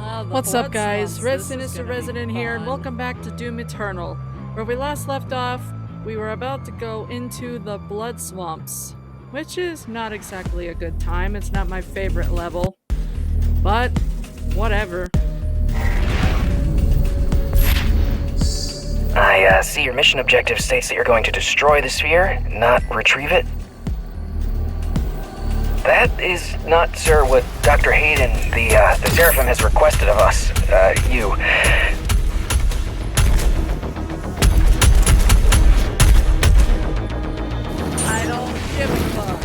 What's up, guys? RedSinisterResident here, and welcome back to Doom Eternal. Where we last left off, we were about to go into the Blood Swamps, which is not exactly a good time. It's not my favorite level, but whatever. I see your mission objective states that you're going to destroy the sphere, not retrieve it. That is not, sir, what Dr. Hayden, the Seraphim, has requested of us. You. I don't give a fuck.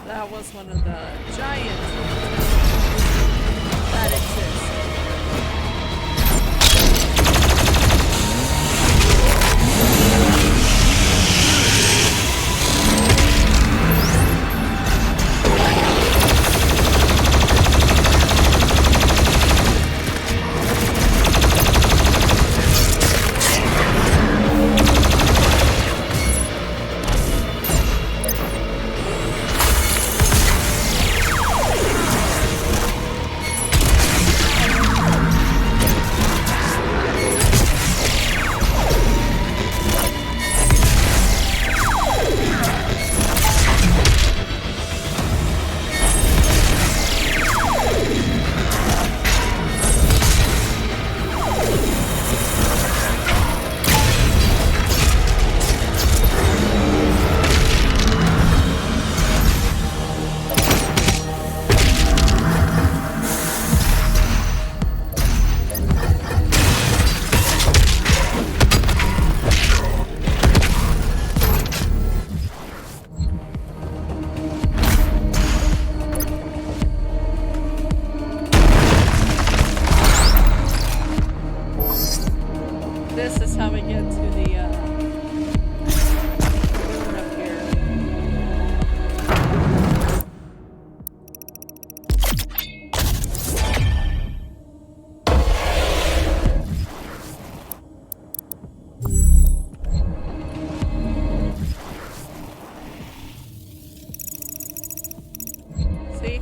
That was one of the giants that exist. This is how we get to the moon up here. See?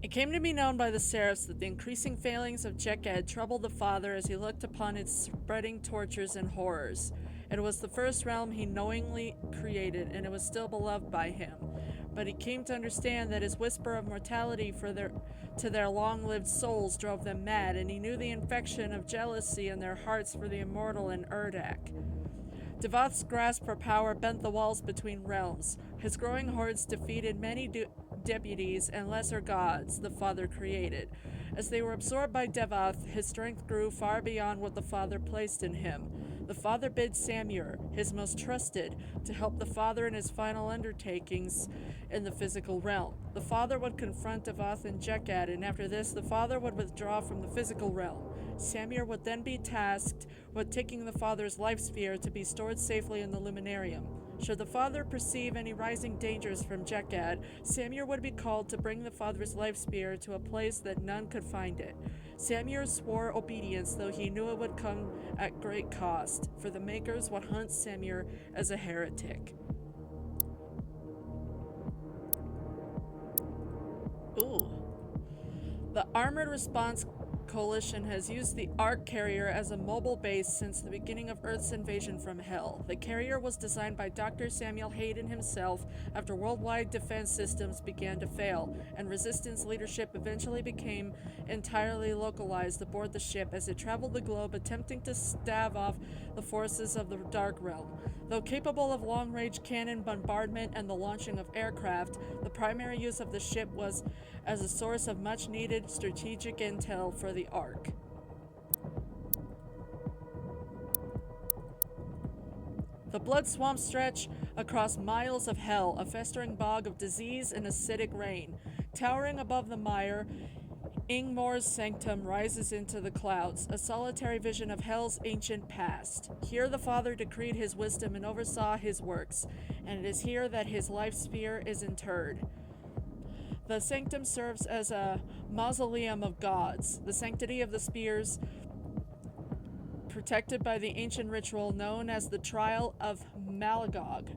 It came to be known by the Seraphs that the increasing failings of Jekka had troubled the Father as he looked upon its spreading tortures and horrors. It was the first realm he knowingly created, and it was still beloved by him. but he came to understand that his whisper of mortality to their long-lived souls drove them mad, and he knew the infection of jealousy in their hearts for the immortal in Urdak. Devoth's grasp for power bent the walls between realms. His growing hordes defeated many deputies and lesser gods the Father created. As they were absorbed by Devoth, his strength grew far beyond what the Father placed in him. The Father bid Samur, his most trusted, to help the Father in his final undertakings in the physical realm. The Father would confront Devoth and Jekad, and after this, the Father would withdraw from the physical realm. Samur would then be tasked with taking the Father's life sphere to be stored safely in the Luminarium. Should the Father perceive any rising dangers from Jekad, Samur would be called to bring the Father's life sphere to a place that none could find it. Samur swore obedience, though he knew it would come at great cost, for the Makers would hunt Samur as a heretic. Ooh. The Armored Response Coalition has used the Ark Carrier as a mobile base since the beginning of Earth's invasion from Hell. The carrier was designed by Dr. Samuel Hayden himself after worldwide defense systems began to fail, and Resistance leadership eventually became entirely localized aboard the ship as it traveled the globe attempting to stave off the forces of the Dark Realm. Though capable of long-range cannon bombardment and the launching of aircraft, the primary use of the ship was as a source of much-needed strategic intel for the Ark. The blood swamps stretch across miles of hell, a festering bog of disease and acidic rain. Towering above the mire, Ingmor's sanctum rises into the clouds, a solitary vision of hell's ancient past. Here the Father decreed his wisdom and oversaw his works, and it is here that his life sphere is interred. The sanctum serves as a mausoleum of gods, the sanctity of the spears protected by the ancient ritual known as the Trial of Malagog.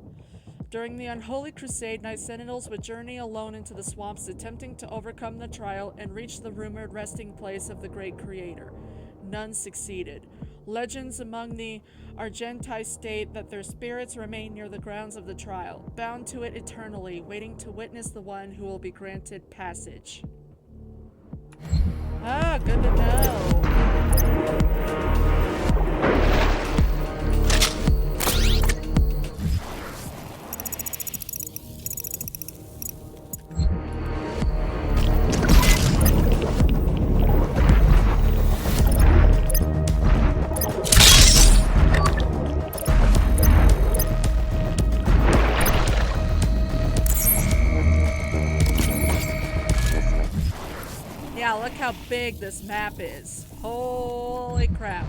During the Unholy Crusade, Night Sentinels would journey alone into the swamps, attempting to overcome the trial and reach the rumored resting place of the Great Creator. None succeeded. Legends among the Argenti state that their spirits remain near the grounds of the trial, bound to it eternally, waiting to witness the one who will be granted passage. Ah, good to know. Yeah, look how big this map is. Holy crap.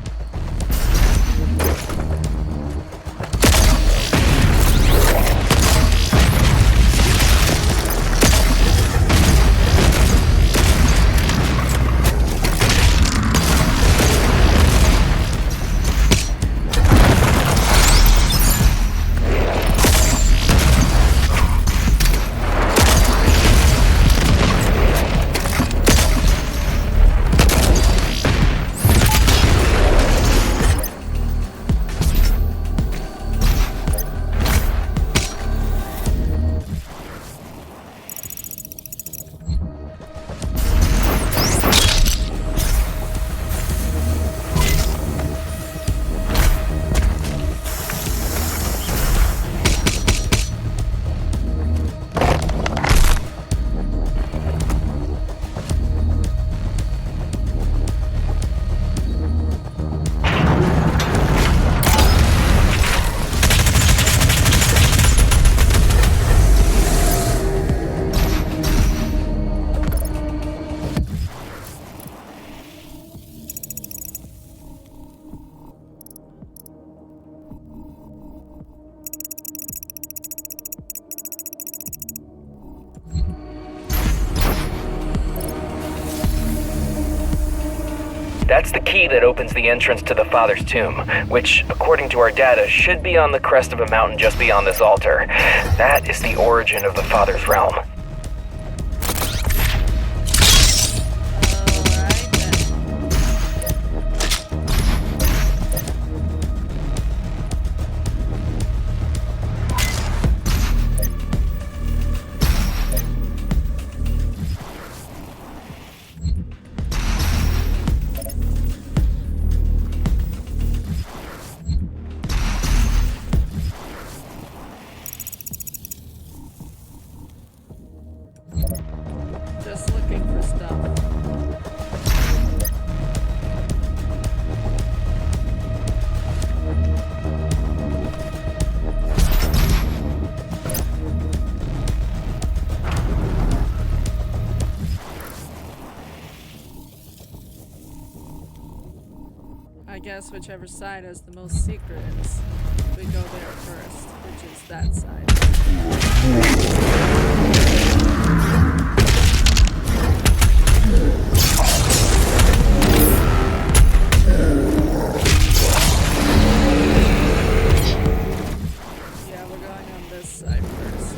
That's the key that opens the entrance to the Father's tomb, which, according to our data, should be on the crest of a mountain just beyond this altar. That is the origin of the Father's realm. I guess whichever side has the most secrets, we go there first, which is that side. Yeah, we're going on this side first.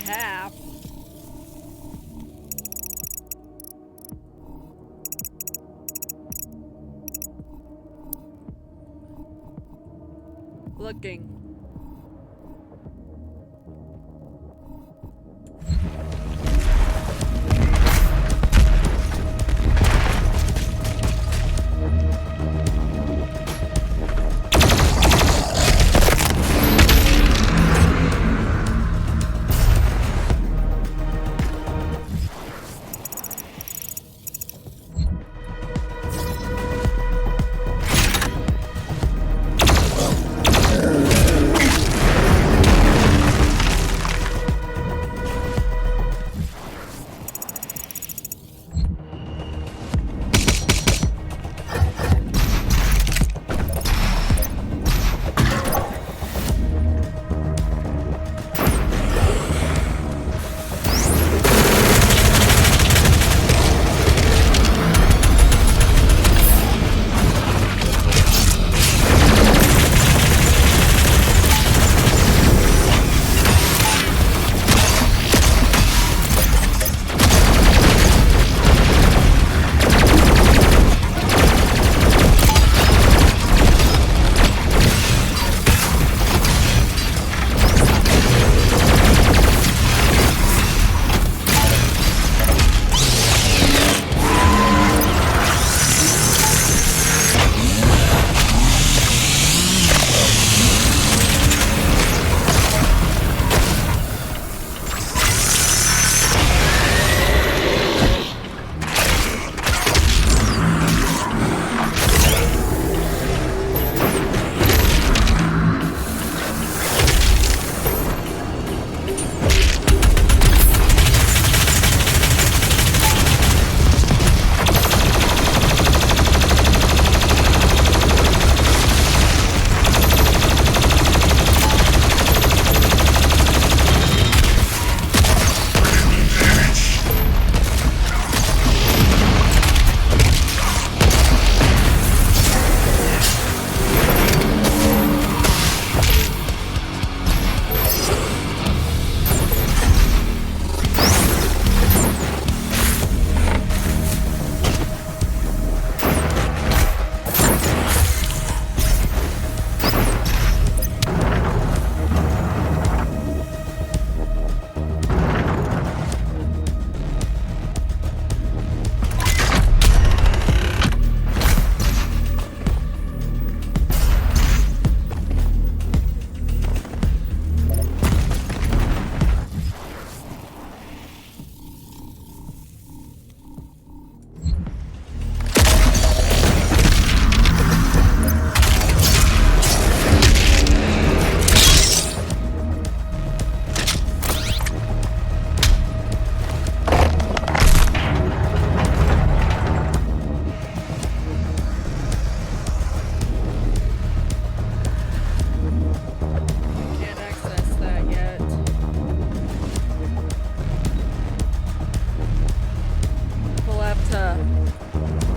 half. Looking.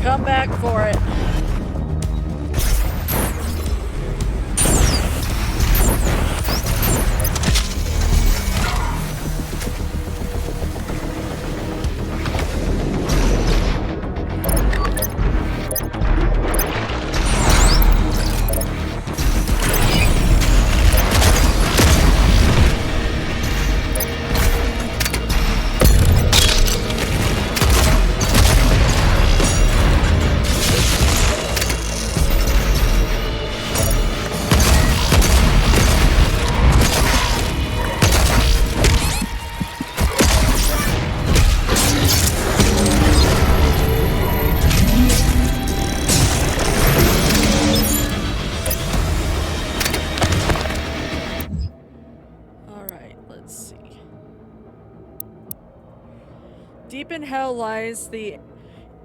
Come back for it. Deep in hell lies the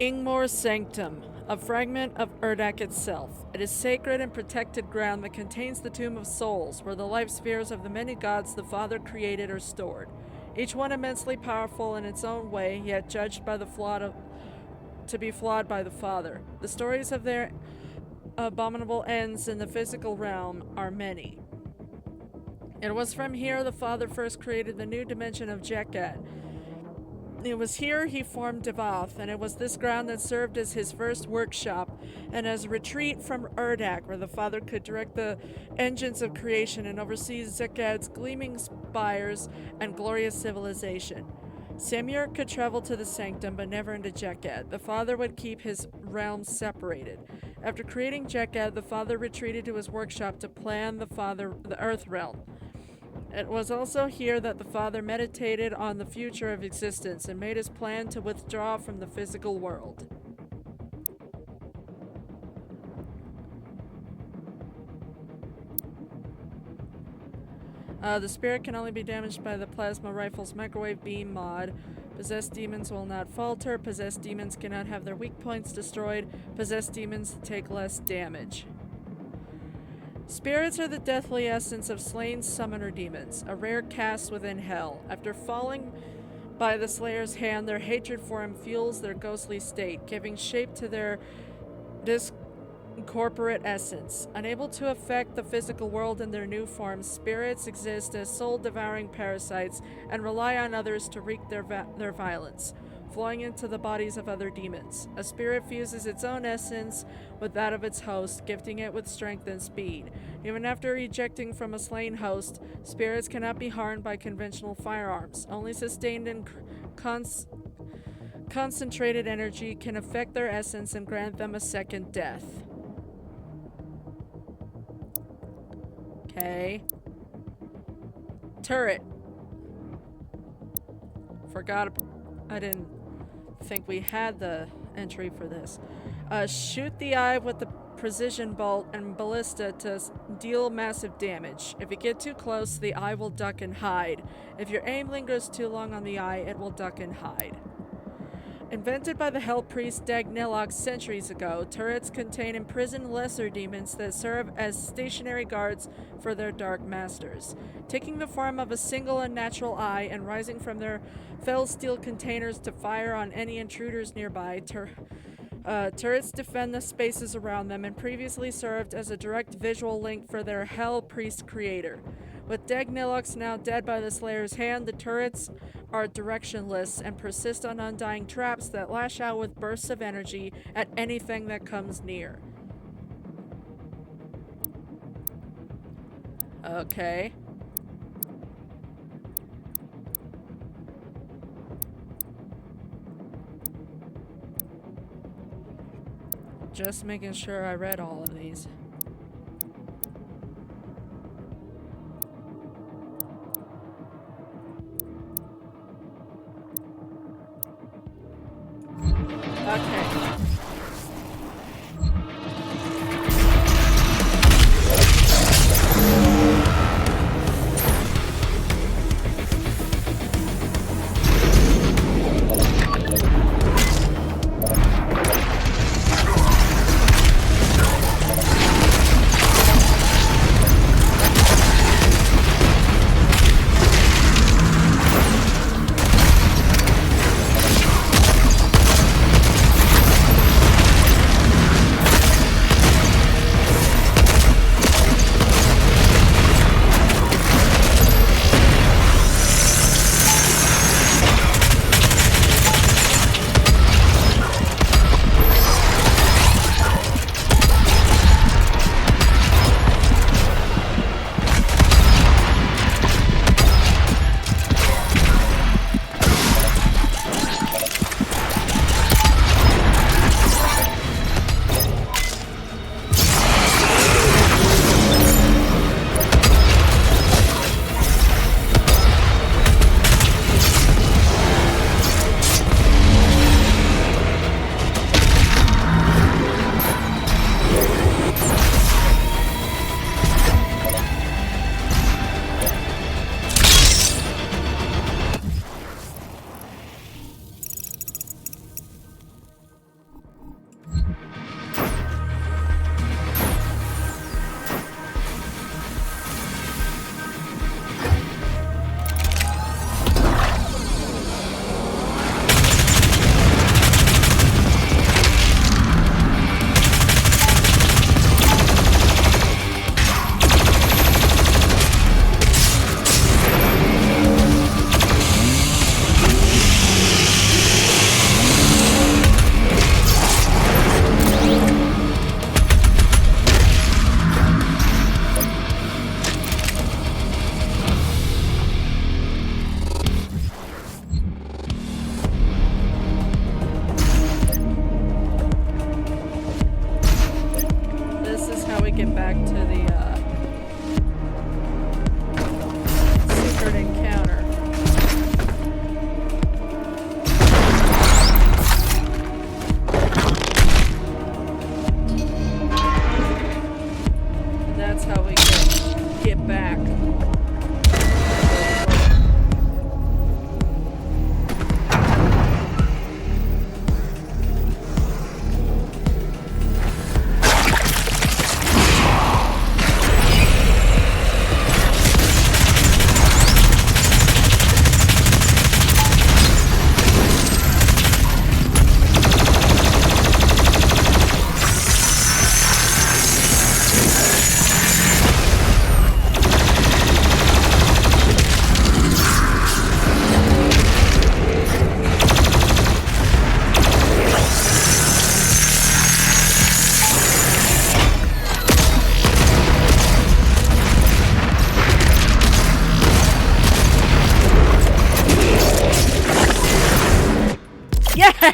Ingmor's Sanctum, a fragment of Urdak itself. It is sacred and protected ground that contains the Tomb of Souls, where the life spheres of the many gods the Father created are stored. Each one immensely powerful in its own way, yet judged by the to be flawed by the Father. The stories of their abominable ends in the physical realm are many. It was from here the Father first created the new dimension of Jekad. It was here he formed Devoth, and it was this ground that served as his first workshop and as a retreat from Urdak, where the Father could direct the engines of creation and oversee Zekad's gleaming spires and glorious civilization. Samir could travel to the Sanctum, but never into Jekad. The Father would keep his realms separated. After creating Jekad, the Father retreated to his workshop to plan the Earth realm. It was also here that the Father meditated on the future of existence and made his plan to withdraw from the physical world. The spirit can only be damaged by the plasma rifle's microwave beam mod. Possessed demons will not falter. Possessed demons cannot have their weak points destroyed. Possessed demons take less damage. Spirits are the deathly essence of slain summoner demons, a rare caste within hell. After falling by the Slayer's hand, their hatred for him fuels their ghostly state, giving shape to their discorporate essence. Unable to affect the physical world in their new forms, spirits exist as soul-devouring parasites and rely on others to wreak their violence, flowing into the bodies of other demons. A spirit fuses its own essence with that of its host, gifting it with strength and speed. Even after ejecting from a slain host, spirits cannot be harmed by conventional firearms. Only sustained and concentrated energy can affect their essence and grant them a second death. Okay. Turret. I didn't think we had the entry for this. Shoot the eye with the precision bolt and ballista to deal massive damage. If you get too close, the eye will duck and hide. If your aim lingers too long on the eye, it will duck and hide. Invented by the Hell Priest Dagnilloc centuries ago, turrets contain imprisoned lesser demons that serve as stationary guards for their dark masters. Taking the form of a single unnatural eye and rising from their fell steel containers to fire on any intruders nearby, turrets defend the spaces around them and previously served as a direct visual link for their Hell Priest creator. With Dagnilloc now dead by the Slayer's hand, the turrets are directionless and persist on undying traps that lash out with bursts of energy at anything that comes near. Okay. Just making sure I read all of these. Okay.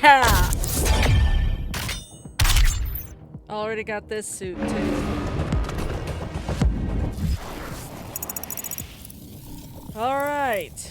Yeah! Already got this suit too. Alright.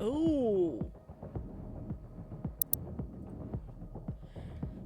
Ooh.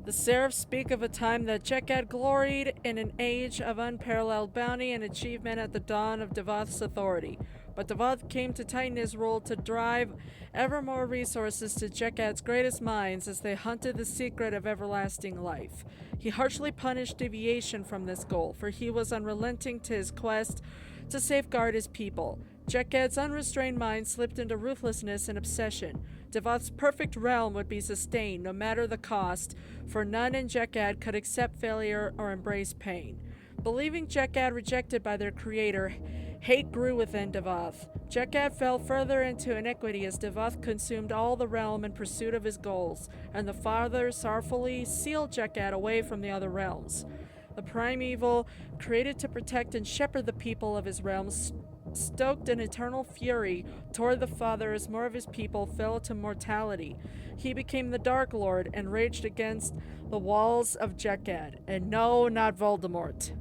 The Seraphs speak of a time that Jekad gloried in an age of unparalleled bounty and achievement at the dawn of Devoth's authority. But Devoth came to tighten his rule to drive ever more resources to Jekad's greatest minds as they hunted the secret of everlasting life. He harshly punished deviation from this goal, for he was unrelenting to his quest to safeguard his people. Jekad's unrestrained mind slipped into ruthlessness and obsession. Devoth's perfect realm would be sustained no matter the cost, for none in Jekad could accept failure or embrace pain. Believing Jekad rejected by their creator, hate grew within Devoth. Jekad fell further into iniquity as Devoth consumed all the realm in pursuit of his goals, and the Father sorrowfully sealed Jekad away from the other realms. The primeval, created to protect and shepherd the people of his realms, stoked an eternal fury toward the Father as more of his people fell to mortality. He became the Dark Lord and raged against the walls of Jekad. And no, not Voldemort.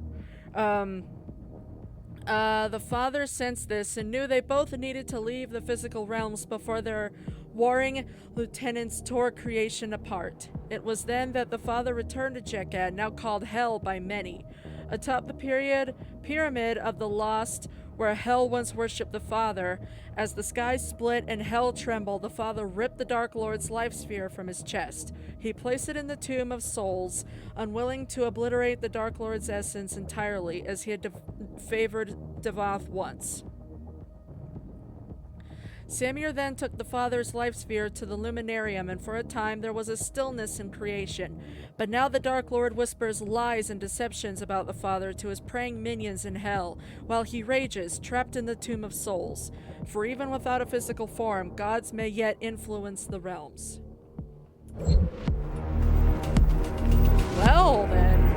The Father sensed this and knew they both needed to leave the physical realms before their warring lieutenants tore creation apart. It was then that the Father returned to Jekad, now called Hell by many. Atop the pyramid of the Lost, where Hell once worshipped the Father, as the sky split and Hell trembled, the Father ripped the Dark Lord's life sphere from his chest. He placed it in the Tomb of Souls, unwilling to obliterate the Dark Lord's essence entirely, as he had favored Devoth once. Samir then took the Father's life sphere to the Luminarium, and for a time there was a stillness in creation. But now the Dark Lord whispers lies and deceptions about the Father to his praying minions in hell, while he rages, trapped in the Tomb of Souls. For even without a physical form, gods may yet influence the realms. Well then.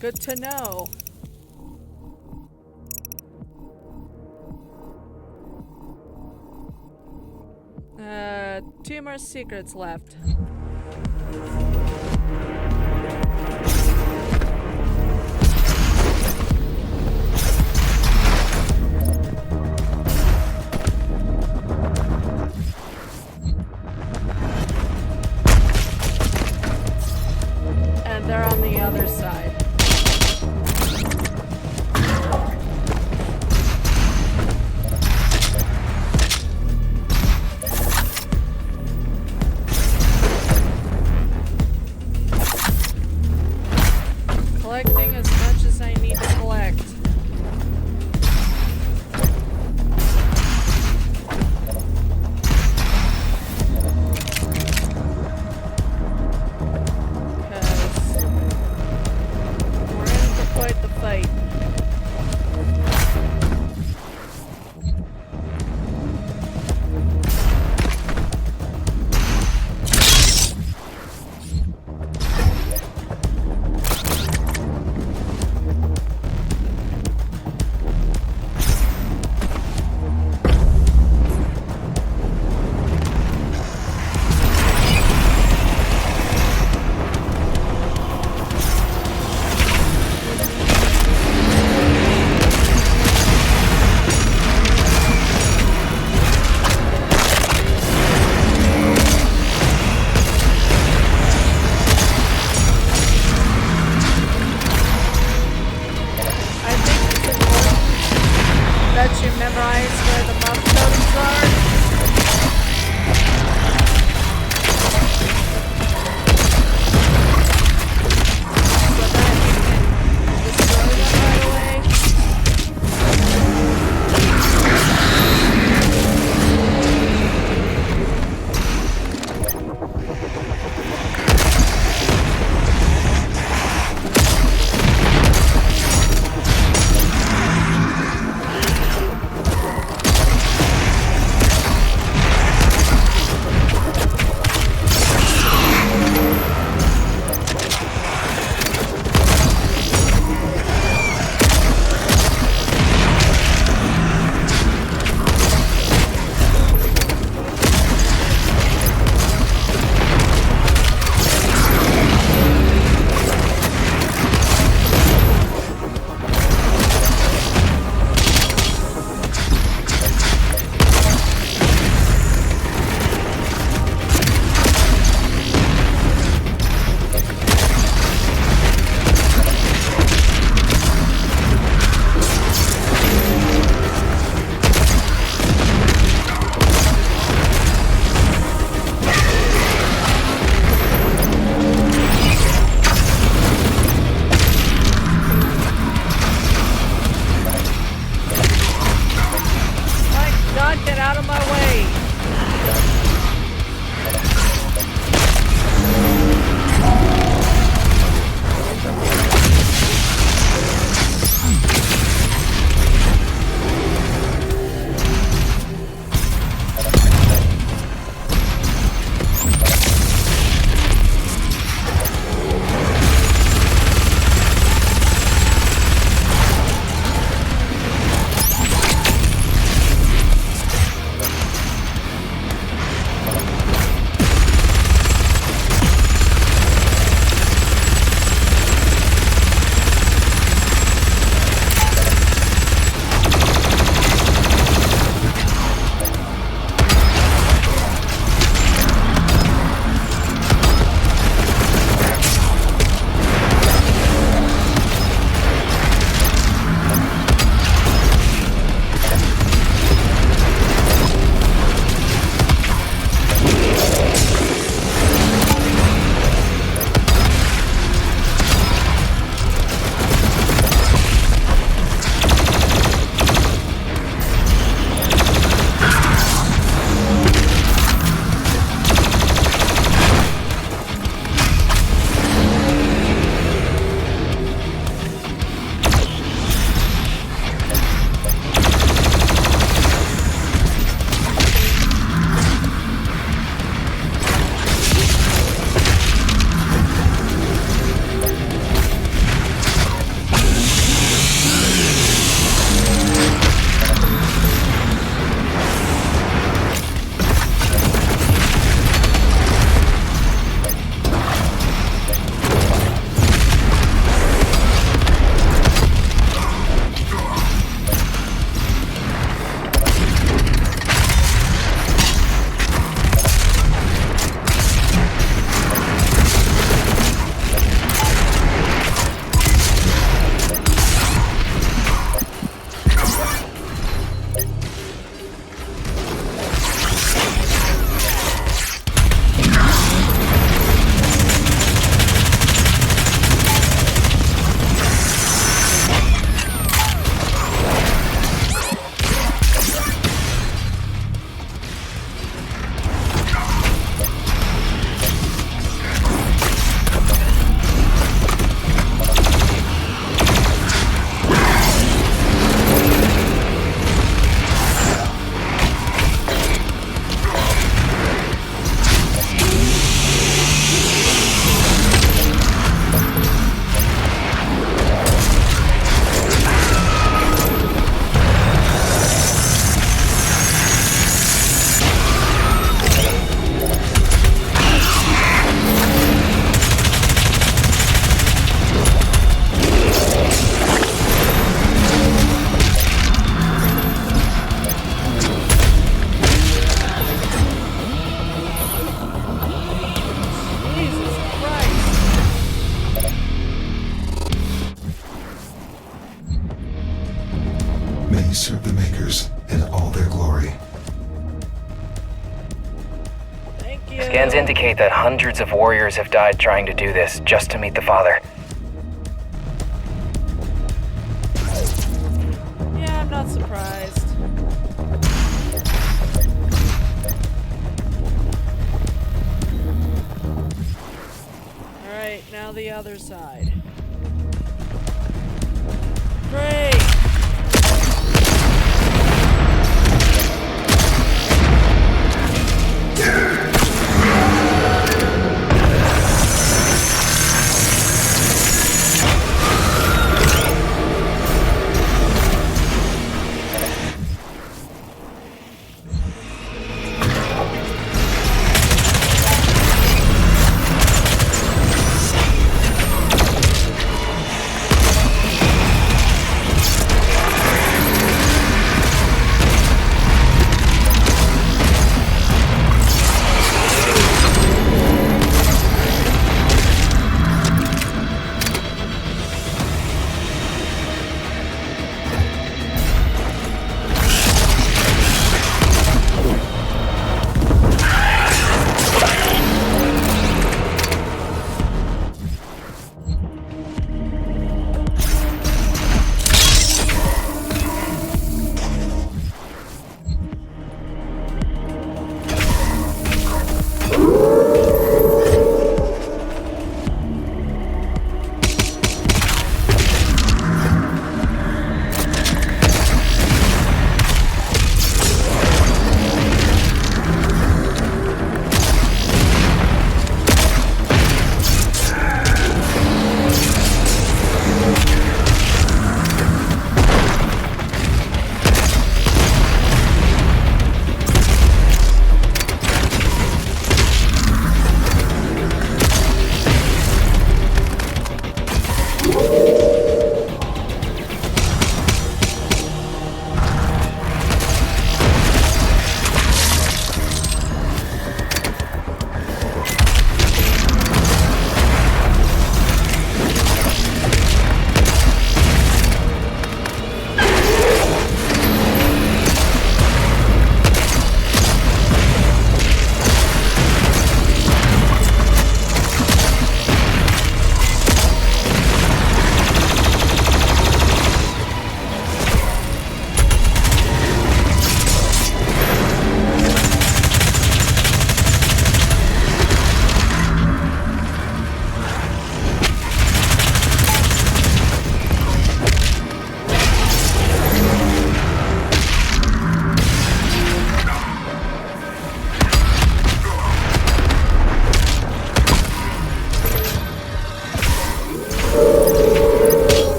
Good to know. Two more secrets left. And they're on the other side. you. Scans indicate that hundreds of warriors have died trying to do this just to meet the father. Yeah, I'm not surprised. Alright, now the other side. Great!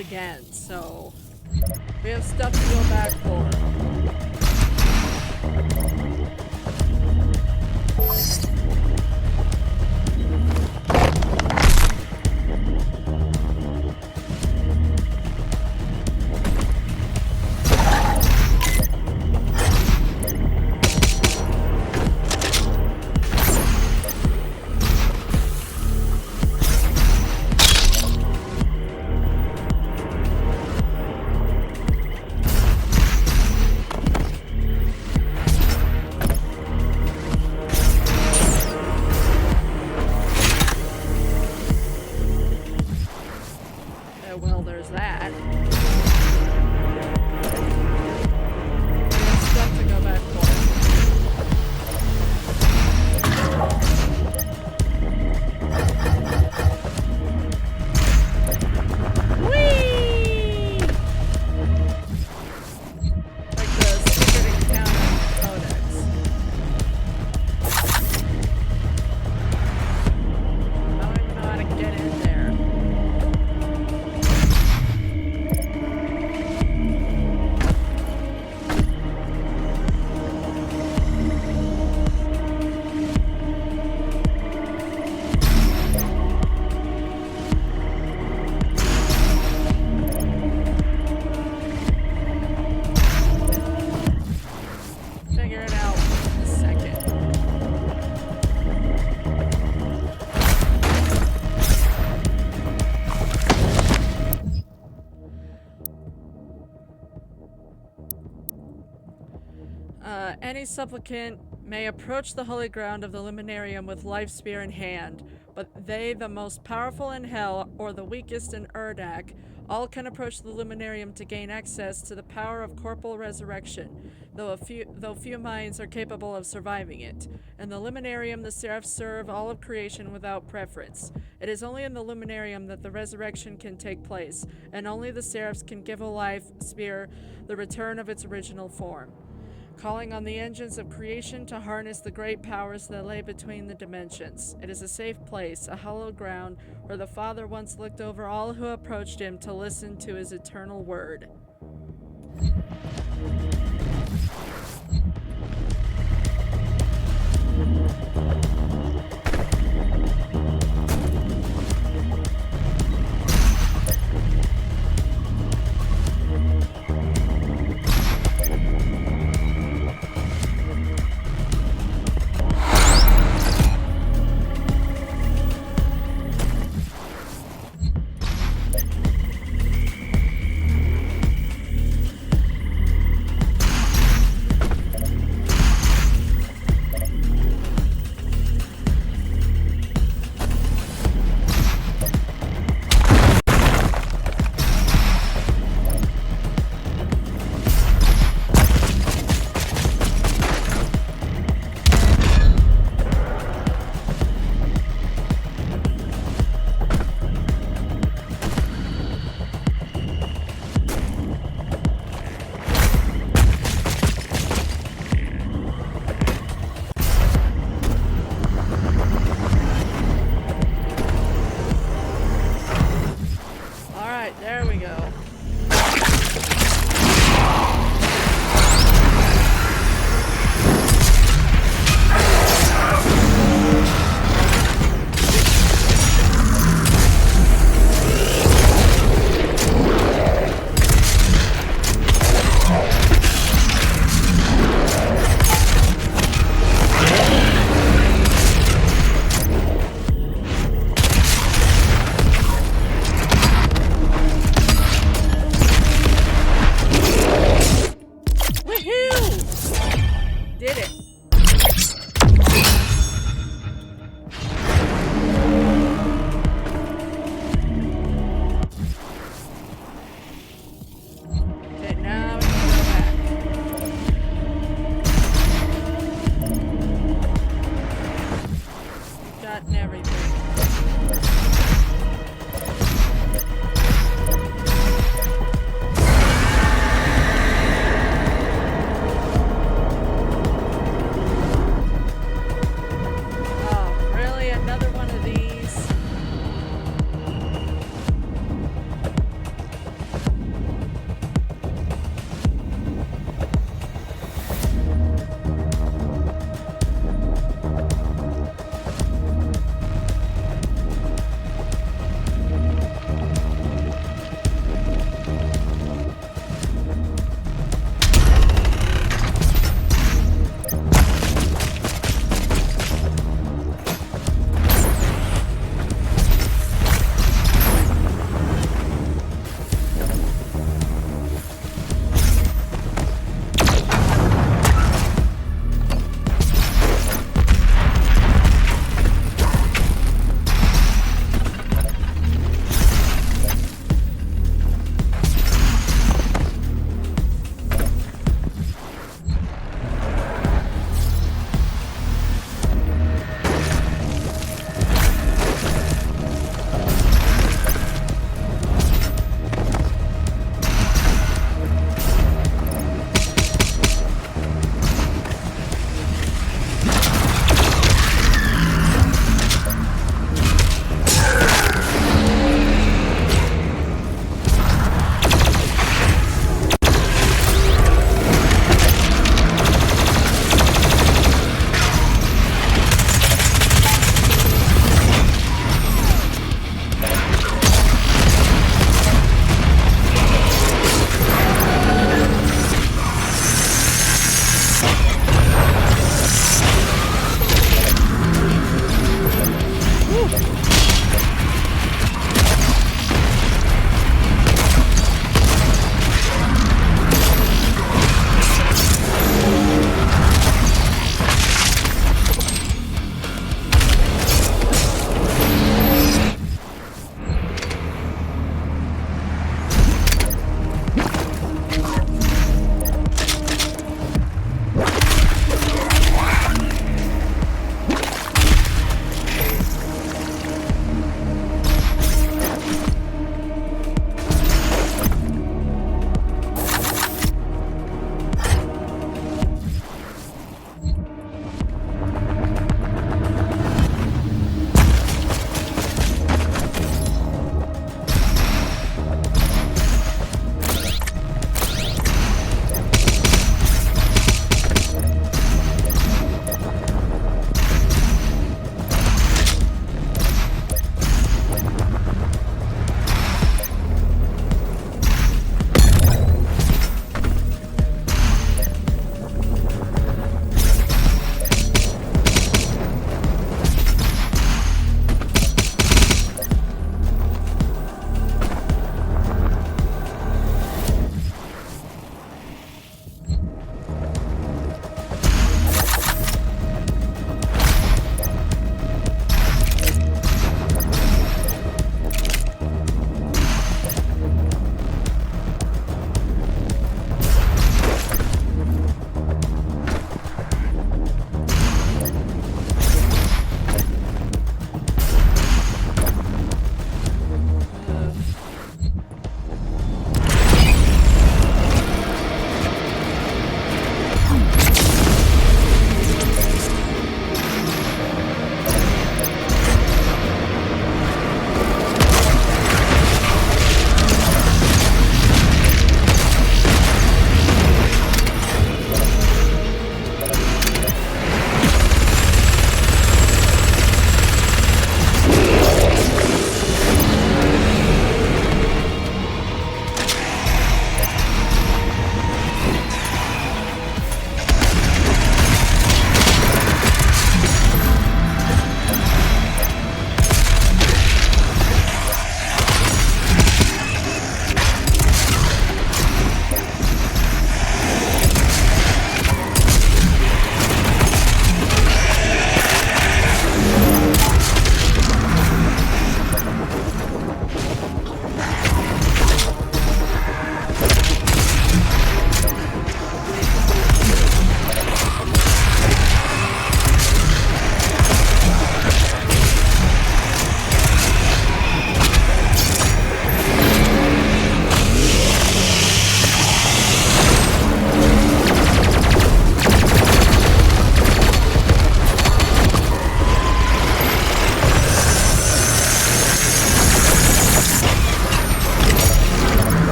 left again, so we have stuff to go back for. Well, there's that. There's stuff to go back for. Whee! Like the secret encounter codex. I don't even know how to get in there. Figure it out in a second. Any supplicant may approach the holy ground of the luminarium with life spear in hand, but they, the most powerful in hell or the weakest in Urdak, all can approach the luminarium to gain access to the power of corporal resurrection, though few minds are capable of surviving it. In the luminarium, the seraphs serve all of creation without preference. It is only in the luminarium that the resurrection can take place, and only the seraphs can give a life spear the return of its original form, calling on the engines of creation to harness the great powers that lay between the dimensions. It is a safe place, a hallowed ground, where the Father once looked over all who approached him to listen to his eternal word.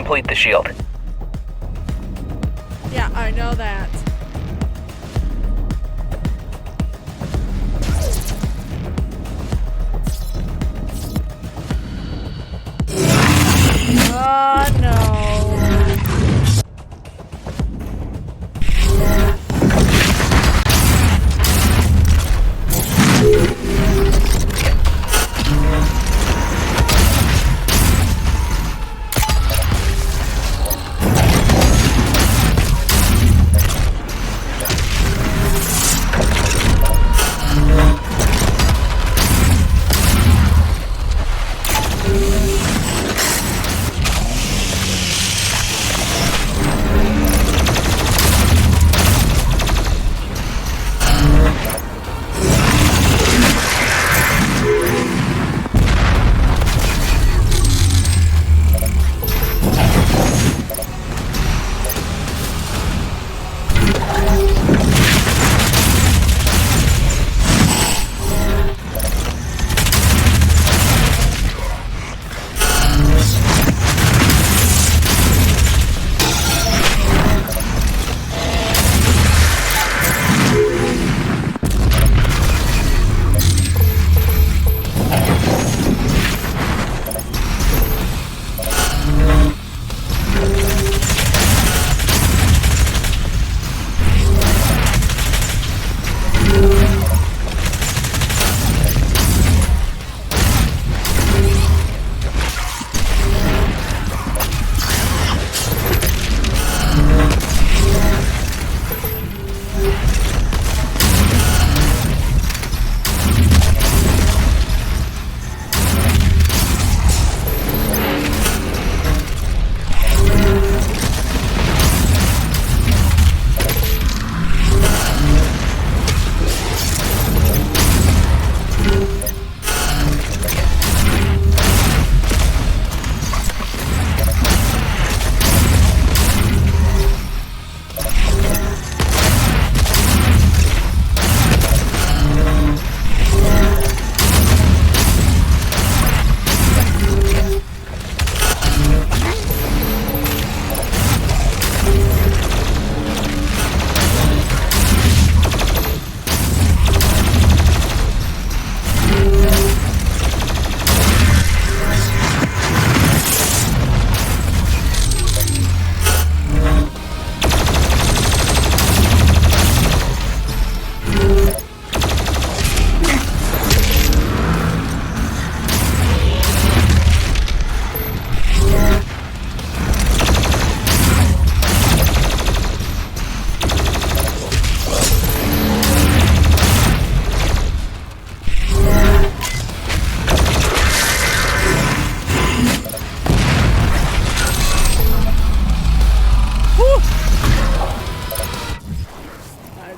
complete the shield. Yeah, I know that. Oh no.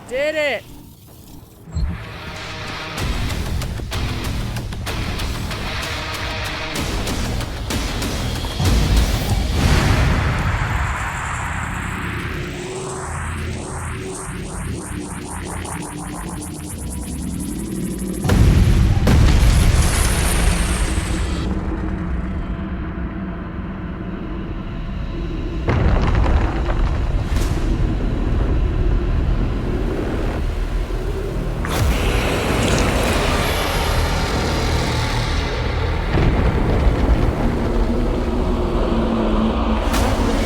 Did it!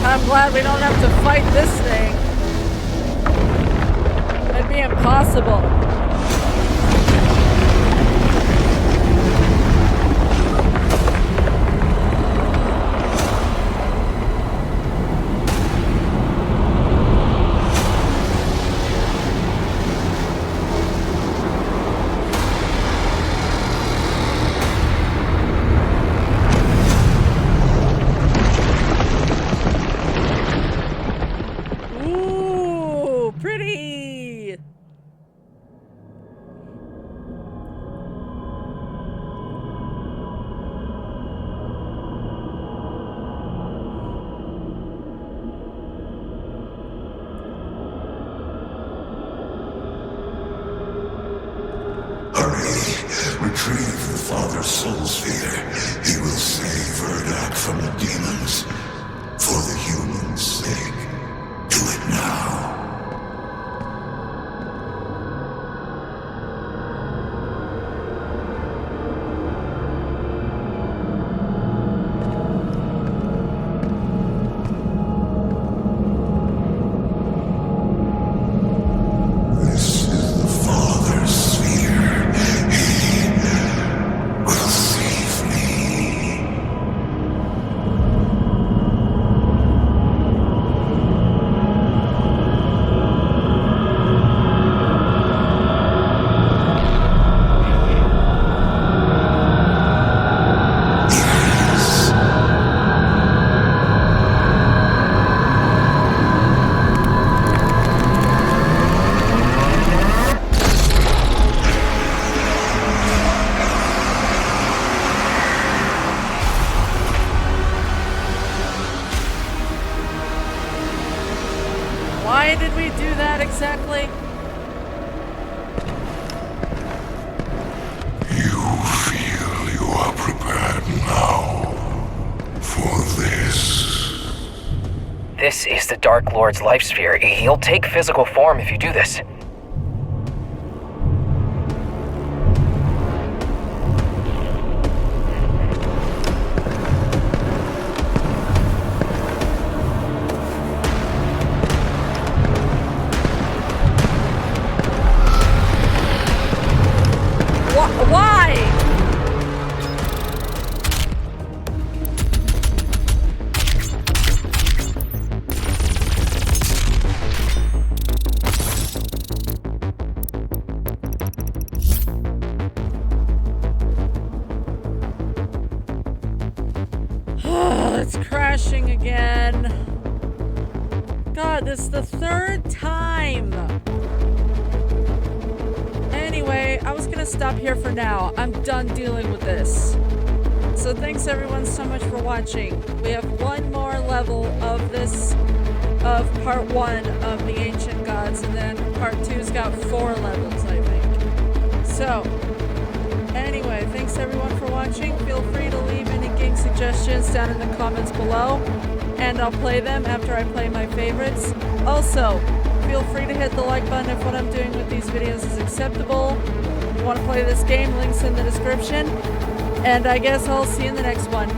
I'm glad we don't have to fight this thing. It'd be impossible. Pretty! Hurry! Retrieve the Father's soul sphere. He will save Urdak from the demons. Why did we do that exactly? You feel you are prepared now for this. This is the Dark Lord's life sphere. He'll take physical form if you do this. Why? It's crashing again. God, this is the third time. Anyway, I was gonna stop here for now. I'm done dealing with this. So thanks everyone so much for watching. We have one more level of this, of part 1 of the Ancient Gods, and then part 2's got 4 levels, I think. So, anyway, thanks everyone for watching. Feel free to leave any game suggestions down in the comments below, and I'll play them after I play my favorites. Also, feel free to hit the like button if what I'm doing with these videos is acceptable. If you want to play this game, links in the description. And I guess I'll see you in the next one.